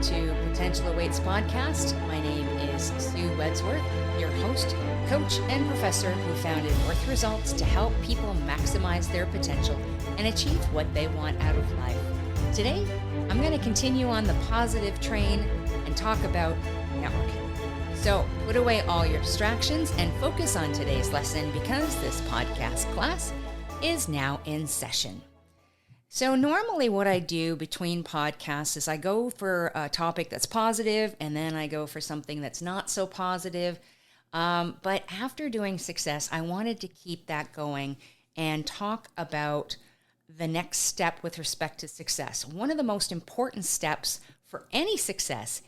to Potential Awaits podcast. My name is Sue Wedsworth, your host, coach, and professor who founded WORTHResults to help people maximize their potential and achieve what they want out of life. Today, I'm going to continue on the positive train and talk about networking. So put away all your distractions and focus on today's lesson because this podcast class is now in session. So normally what I do between podcasts is I go for a topic that's positive and then I go for something that's not so positive. But after doing success, I wanted to keep that going and talk about the next step with respect to success. One of the most important steps for any success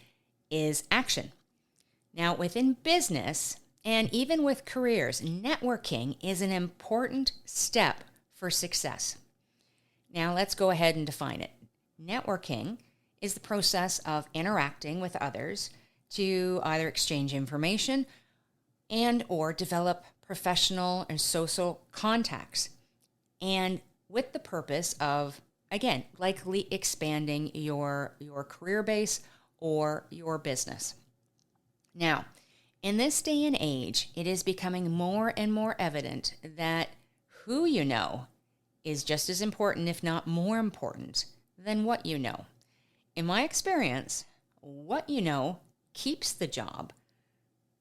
is action. Now, within business and even with careers, networking is an important step for success. Now, let's go ahead and define it. Networking is the process of interacting with others to either exchange information and or develop professional and social contacts, and with the purpose of, again, likely expanding your career base or your business. Now, in this day and age, it is becoming more and more evident that who you know is just as important, if not more important, than what you know. In my experience, what you know keeps the job,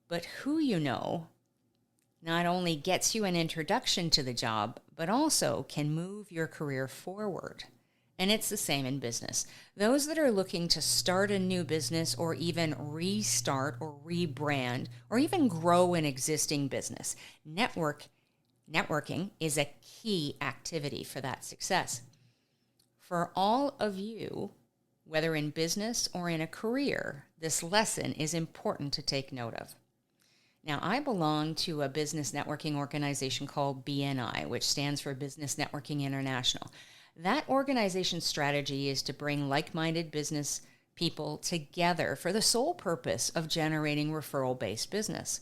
but who you know not only gets you an introduction to the job, but also can move your career forward. And it's the same in business. Those that are looking to start a new business or even restart or rebrand or even grow an existing business, networking is a key activity for that success. For all of you, whether in business or in a career, this lesson is important to take note of. Now, I belong to a business networking organization called BNI, which stands for Business Networking International. That organization's strategy is to bring like-minded business people together for the sole purpose of generating referral-based business.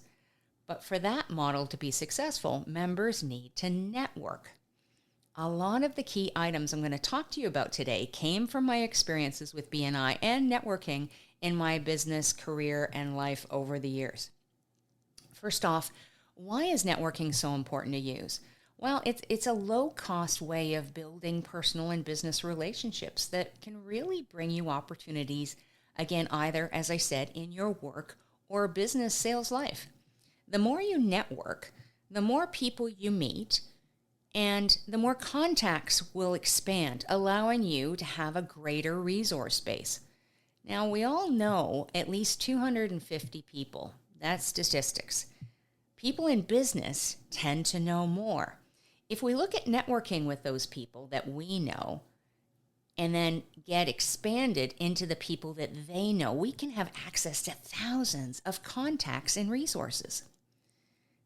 But for that model to be successful, members need to network. A lot of the key items I'm going to talk to you about today came from my experiences with BNI and networking in my business, career, and life over the years. First off, why is networking so important to use? Well, it's a low-cost way of building personal and business relationships that can really bring you opportunities, again, either, as I said, in your work or business sales life. The more you network, the more people you meet, and the more contacts will expand, allowing you to have a greater resource base. Now, we all know at least 250 people. That's statistics. People in business tend to know more. If we look at networking with those people that we know and then get expanded into the people that they know, we can have access to thousands of contacts and resources.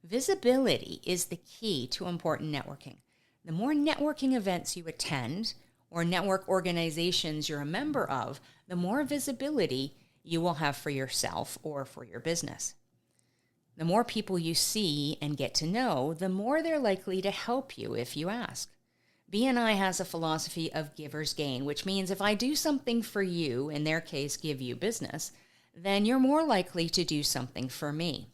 Visibility is the key to important networking. The more networking events you attend or network organizations you're a member of, the more visibility you will have for yourself or for your business. The more people you see and get to know, the more they're likely to help you if you ask. BNI has a philosophy of giver's gain, which means if I do something for you, in their case, give you business, then you're more likely to do something for me.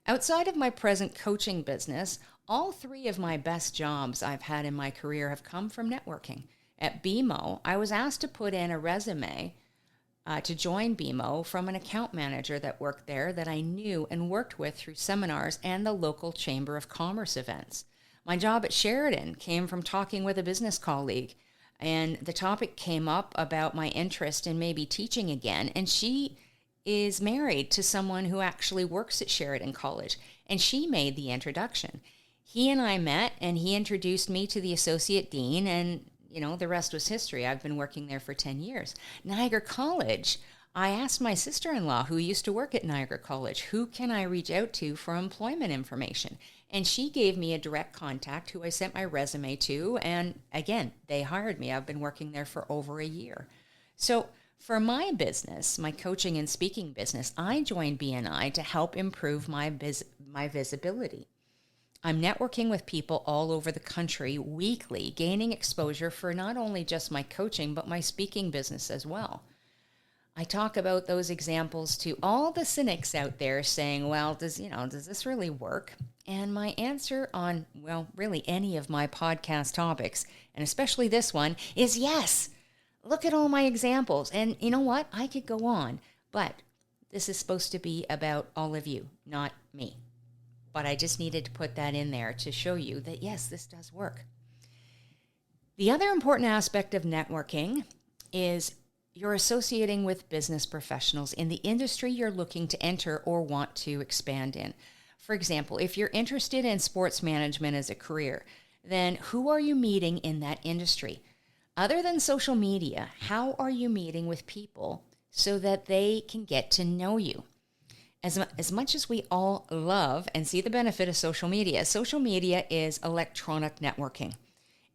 Outside of my present coaching business, all three of my best jobs I've had in my career have come from networking. At BMO, I was asked to put in a resume to join BMO from an account manager that worked there that I knew and worked with through seminars and the local Chamber of Commerce events. My job at Sheridan came from talking with a business colleague, and the topic came up about my interest in maybe teaching again, and she is married to someone who actually works at Sheridan College, and she made the introduction. He and I met, and he introduced me to the associate dean, and the rest was history. I've been working there for 10 years. Niagara College, I asked my sister-in-law who used to work at Niagara College, who can I reach out to for employment information? And she gave me a direct contact who I sent my resume to. And again, they hired me. I've been working there for over a year. So for my business, my coaching and speaking business, I joined BNI to help improve my visibility. I'm networking with people all over the country weekly, gaining exposure for not only just my coaching, but my speaking business as well. I talk about those examples to all the cynics out there saying, well, does this really work? And my answer on, well, really any of my podcast topics, and especially this one, is yes. Look at all my examples. And you know what? I could go on, but this is supposed to be about all of you, not me. But I just needed to put that in there to show you that, yes, this does work. The other important aspect of networking is you're associating with business professionals in the industry you're looking to enter or want to expand in. For example, if you're interested in sports management as a career, then who are you meeting in that industry? Other than social media, how are you meeting with people so that they can get to know you? As much as we all love and see the benefit of social media is electronic networking.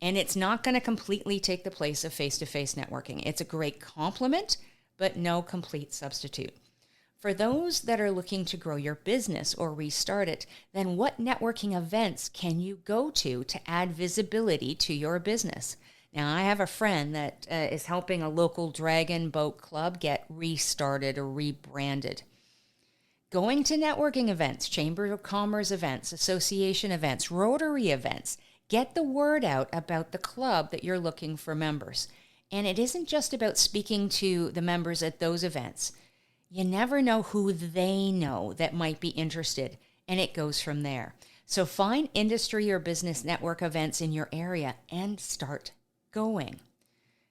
And it's not going to completely take the place of face-to-face networking. It's a great complement, but no complete substitute. For those that are looking to grow your business or restart it, then what networking events can you go to add visibility to your business? Now, I have a friend that is helping a local dragon boat club get restarted or rebranded. Going to networking events, Chamber of Commerce events, association events, Rotary events, get the word out about the club that you're looking for members. And it isn't just about speaking to the members at those events. You never know who they know that might be interested, and it goes from there. So find industry or business network events in your area and start going.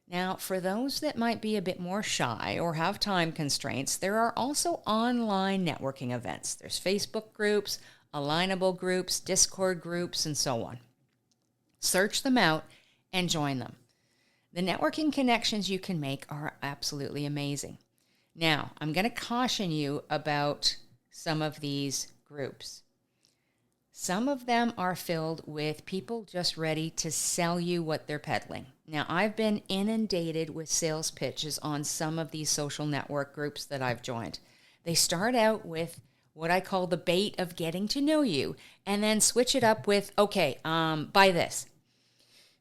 Now, for those that might be a bit more shy or have time constraints, there are also online networking events. There's Facebook groups, alignable groups, Discord groups, and so on. Search them out and join them. The networking connections you can make are absolutely amazing. Now, I'm going to caution you about some of these groups. Some of them are filled with people just ready to sell you what they're peddling. Now, I've been inundated with sales pitches on some of these social network groups that I've joined. They start out with what I call the bait of getting to know you, and then switch it up with, okay, buy this.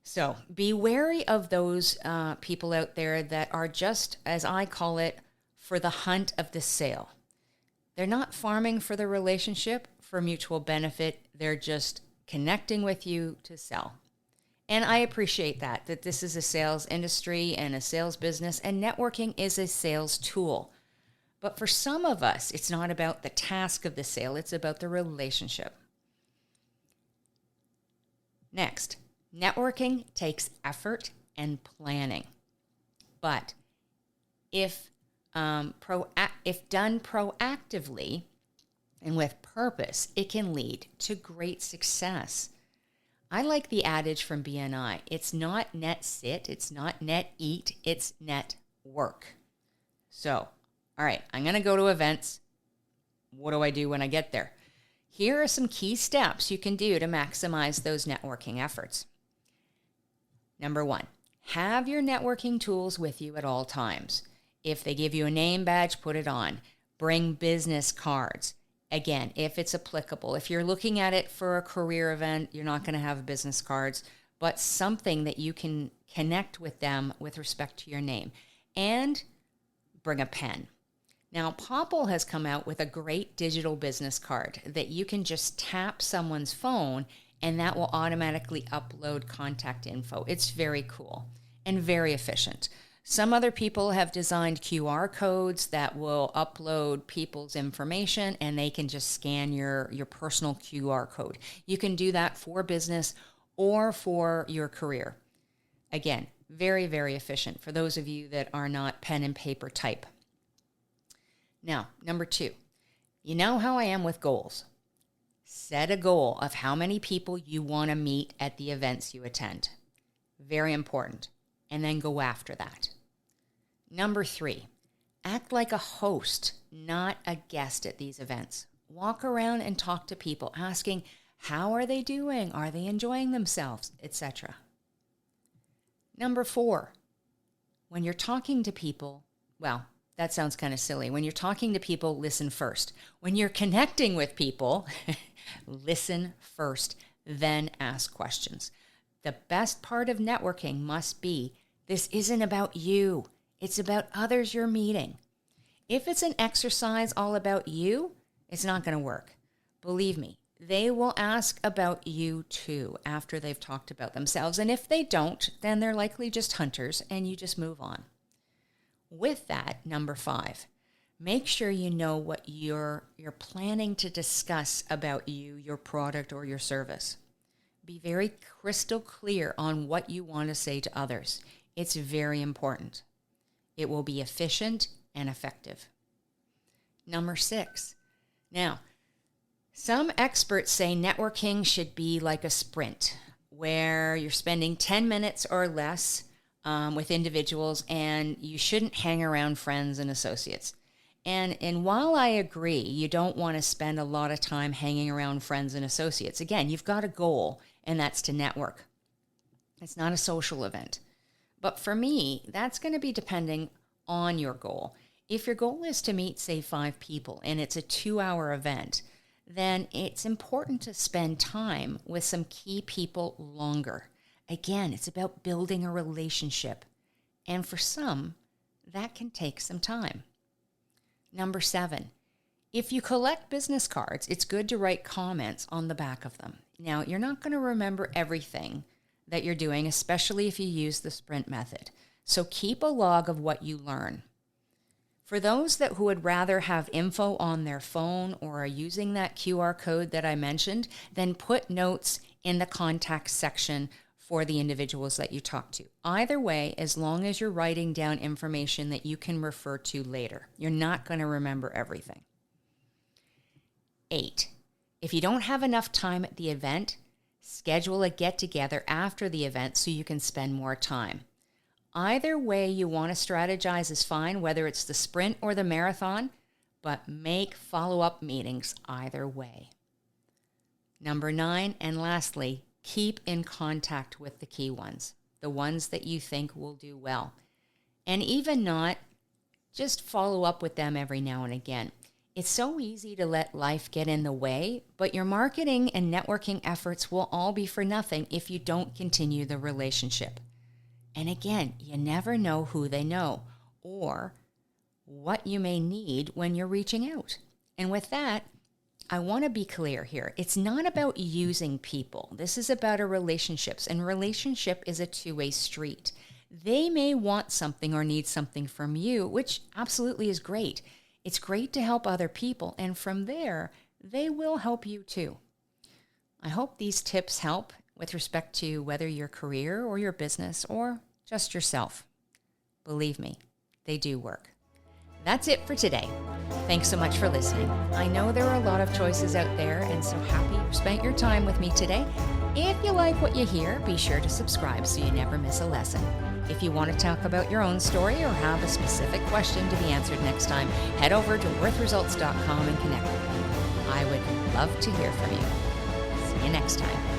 So be wary of those people out there that are just, as I call it, for the hunt of the sale. They're not farming for the relationship for mutual benefit. They're just connecting with you to sell. And I appreciate that this is a sales industry and a sales business, and networking is a sales tool. But for some of us, it's not about the task of the sale. It's about the relationship. Next, networking takes effort and planning. But if done proactively and with purpose, it can lead to great success. I like the adage from BNI. It's not net sit, it's not net eat, it's net work. So, all right, I'm going to go to events. What do I do when I get there? Here are some key steps you can do to maximize those networking efforts. Number 1, have your networking tools with you at all times. If they give you a name badge, put it on. Bring business cards. Again, if it's applicable. If you're looking at it for a career event, you're not going to have business cards, but something that you can connect with them with respect to your name. And bring a pen. Now, Popple has come out with a great digital business card that you can just tap someone's phone and that will automatically upload contact info. It's very cool and very efficient. Some other people have designed QR codes that will upload people's information and they can just scan your personal QR code. You can do that for business or for your career. Again, very, very efficient for those of you that are not pen and paper type. Now, number 2, you know how I am with goals. Set a goal of how many people you want to meet at the events you attend. Very important. And then go after that. Number 3, act like a host, not a guest at these events. Walk around and talk to people, asking, how are they doing? Are they enjoying themselves? Etc. Number 4, when you're talking to people, well, that sounds kind of silly. When you're talking to people, listen first. When you're connecting with people, listen first, then ask questions. The best part of networking must be, this isn't about you. It's about others you're meeting. If it's an exercise all about you, it's not going to work. Believe me, they will ask about you too after they've talked about themselves. And if they don't, then they're likely just hunters and you just move on. With that, number 5, make sure you know what you're planning to discuss about you, your product, or your service. Be very crystal clear on what you want to say to others. It's very important. It will be efficient and effective. Number 6. Now, some experts say networking should be like a sprint where you're spending 10 minutes or less with individuals and you shouldn't hang around friends and associates. And while I agree, you don't want to spend a lot of time hanging around friends and associates. Again, you've got a goal, and that's to network. It's not a social event. But for me, that's going to be depending on your goal. If your goal is to meet, say, 5 people, and it's a 2-hour event, then it's important to spend time with some key people longer. Again, it's about building a relationship. And for some, that can take some time. Number 7, if you collect business cards, it's good to write comments on the back of them. Now, you're not going to remember everything that you're doing, especially if you use the sprint method. So keep a log of what you learn. For those who would rather have info on their phone or are using that QR code that I mentioned, then put notes in the contact section for the individuals that you talk to. Either way, as long as you're writing down information that you can refer to later, you're not going to remember everything. 8, if you don't have enough time at the event, schedule a get-together after the event so you can spend more time. Either way you want to strategize is fine, whether it's the sprint or the marathon, but make follow-up meetings either way. Number 9, and lastly, keep in contact with the key ones, the ones that you think will do well. And even not, just follow up with them every now and again. It's so easy to let life get in the way, but your marketing and networking efforts will all be for nothing if you don't continue the relationship. And again, you never know who they know or what you may need when you're reaching out. And with that, I want to be clear here. It's not about using people. This is about our relationships, and relationship is a two-way street. They may want something or need something from you, which absolutely is great. It's great to help other people, and from there, they will help you too. I hope these tips help with respect to whether your career or your business or just yourself. Believe me, they do work. That's it for today. Thanks so much for listening. I know there are a lot of choices out there, and so happy you spent your time with me today. If you like what you hear, be sure to subscribe so you never miss a lesson. If you want to talk about your own story or have a specific question to be answered next time, head over to WORTHResults.com and connect with me. I would love to hear from you. See you next time.